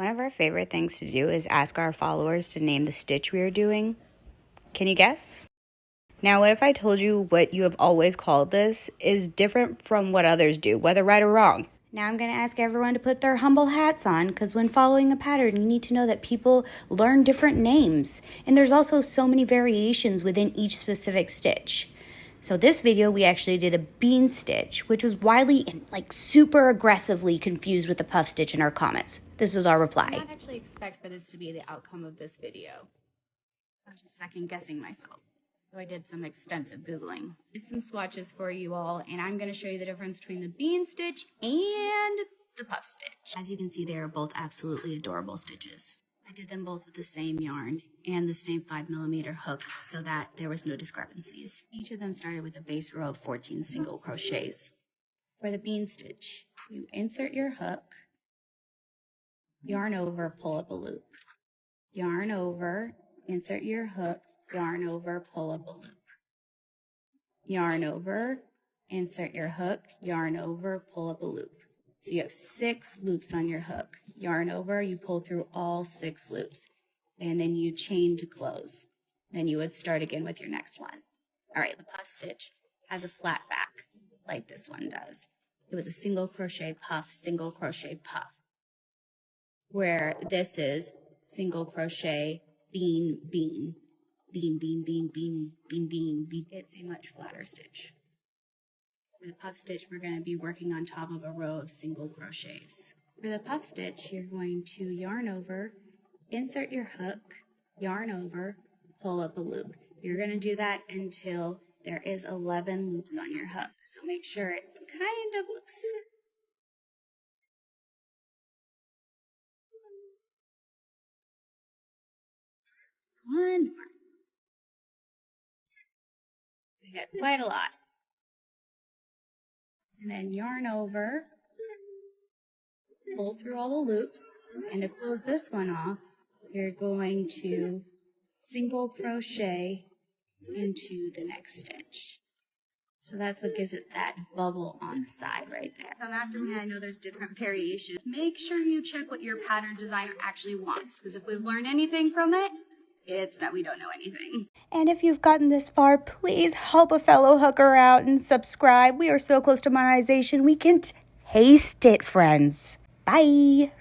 One of our favorite things to do is ask our followers to name the stitch we are doing. Can you guess? Now, what if I told you what you have always called this is different from what others do, whether right or wrong? Now I'm going to ask everyone to put their humble hats on, because when following a pattern, you need to know that people learn different names. And there's also so many variations within each specific stitch. So this video, we actually did a bean stitch, which was widely and super aggressively confused with the puff stitch in our comments. This was our reply. I did not actually expect for this to be the outcome of this video. I was just second guessing myself. So I did some extensive Googling. Did some swatches for you all, and I'm gonna show you the difference between the bean stitch and the puff stitch. As you can see, they are both absolutely adorable stitches. I did them both with the same yarn and the same 5mm hook so that there was no discrepancies. Each of them started with a base row of 14 single crochets. For the bean stitch, you insert your hook, yarn over, pull up a loop. Yarn over, insert your hook, yarn over, pull up a loop. Yarn over, insert your hook, yarn over, pull up a loop. So you have 6 loops on your hook. Yarn over, you pull through all 6 loops, and then you chain to close. Then you would start again with your next one. All right, the puff stitch has a flat back, like this one does. It was a single crochet puff, single crochet puff. Where this is single crochet, bean, bean, bean, bean, bean, bean, bean, bean, bean. It's a much flatter stitch. For the puff stitch, we're going to be working on top of a row of single crochets. For the puff stitch, you're going to yarn over, insert your hook, yarn over, pull up a loop. You're going to do that until there is 11 loops on your hook. So make sure it's kind of loose. One more. We got quite a lot. And then yarn over, pull through all the loops, and to close this one off, you're going to single crochet into the next stitch. So that's what gives it that bubble on the side right there. After me, I know there's different variations. Make sure you check what your pattern designer actually wants, because if we've learned anything from it, it's that we don't know anything. And if you've gotten this far, please help a fellow hooker out and subscribe. We are so close to monetization. We can taste it, friends. Bye.